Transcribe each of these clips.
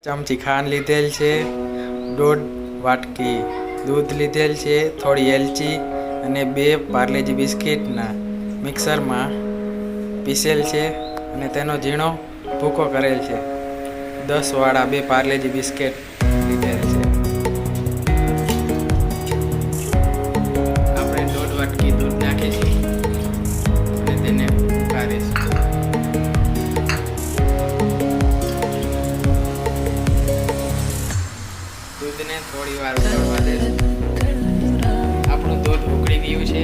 ચમચી ખાંડ લીધેલ છે, 1.5 વાટકી દૂધ લીધેલ છે, થોડી એલચી અને 2 પાર્લેજી બિસ્કિટના મિક્સરમાં પીસેલ છે અને તેનો ઝીણો ભૂકો કરેલ છે. 10 વાળા 2 પાર્લેજી બિસ્કિટ લીધેલ છે. આપણે 1.5 વાટકી દૂધ નાખીશું અને તેને ઉકાળીશું. દૂધને થોડી વાર ઉકળવા દેશું. આપણું દૂધ ઉકળી ગયું છે.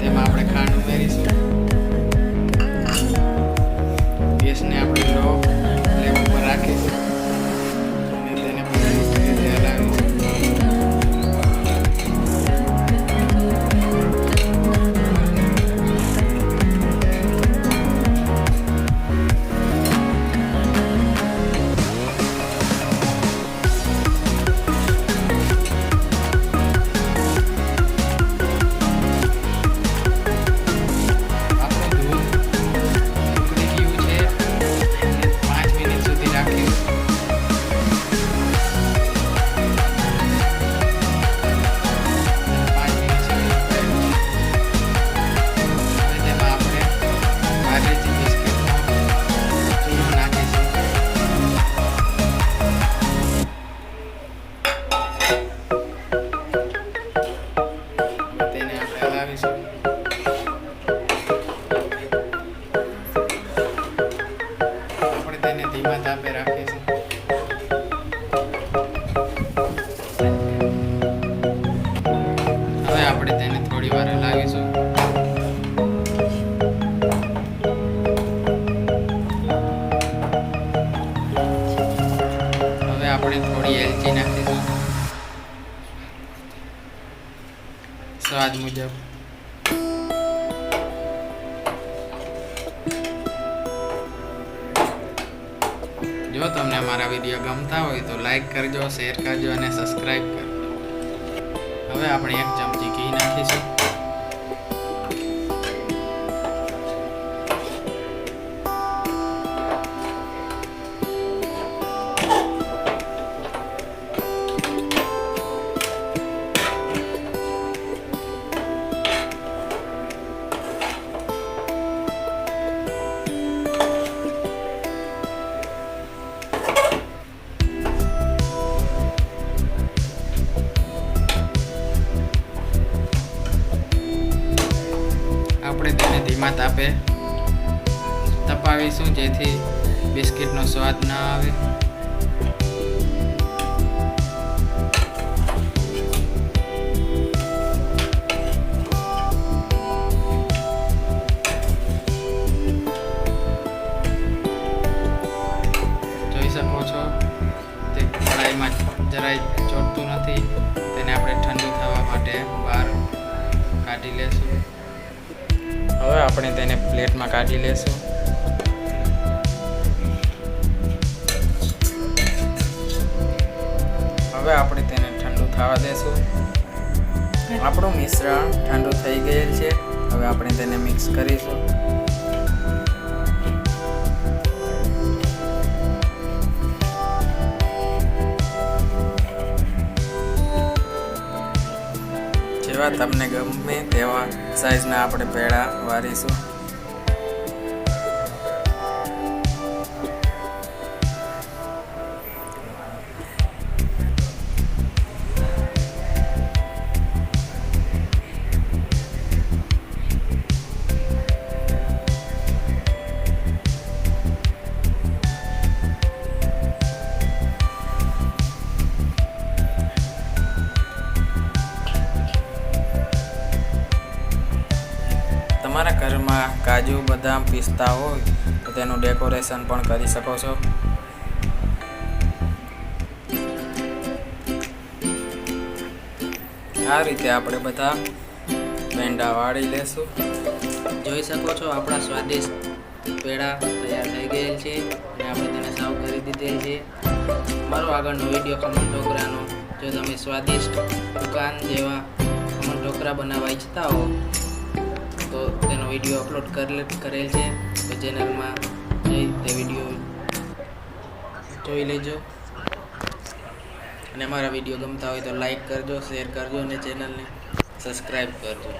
તેમાં આપણે ખાંડ ઉમેરીશું. ગેસને આપણે લો ફ્લેમ ઉપર રાખીશું અને તેને પછી રીતે હલાવીશું. આપણે તેને ધીમા તાપે રાખીશું. હવે આપણે તેને થોડી વાર હલાવીશું. હવે આપણે થોડી એલચી નાખીશું સ્વાદ મુજબ. જો તમને અમારા વિડીયો ગમતા હોય તો લાઈક કરજો, શેર કરજો અને સબસ્ક્રાઈબ કરજો. હવે આપણે 1 ચમચી ઘી નાખીશું. આપણે તેને ધીમા તાપે તપાવીશું જેથી બિસ્કિટનો સ્વાદ ન આવે. જોઈ શકો છો તે કઢાઈમાં જરાય ચોટતું નથી. તેને આપણે ઠંડુ થવા માટે બહાર કાઢી લેશું. હવે આપણે તેને પ્લેટમાં કાઢી લેશું. હવે આપણે તેને ઠંડુ થવા દેશું. આપણું મિશ્રણ ઠંડુ થઈ ગયેલ છે. હવે આપણે તેને મિક્સ કરીશું. જેવા તમને ગમે તેવા સાઈઝના આપણે પેડા વારીશું. તમારા ઘરમાં કાજુ, બદામ, પિસ્તા હોય તો તેનું ડેકોરેશન પણ કરી શકો છો. આ રીતે આપણે બધા પેંડા વાળી લેશું. જોઈ શકો છો આપણા સ્વાદિષ્ટ પેડા તૈયાર થઈ ગયેલ છે અને આપણે તેને સર્વ કરી દીધેલ છે. મારો આગળનો વિડીયો ખમણ ઢોકળાનો જો તમે સ્વાદિષ્ટ દુકાન જેવા ખમણ ઢોકળા બનાવવા ઈચ્છતા હો તો તેનો વિડીયો અપલોડ કરેલ છે. તો ચેનલમાં જઈ તે વિડીયો જોઈ લેજો. અને અમારા વિડીયો ગમતા હોય તો લાઈક કરજો, શેર કરજો અને ચેનલને સબસ્ક્રાઈબ કરજો.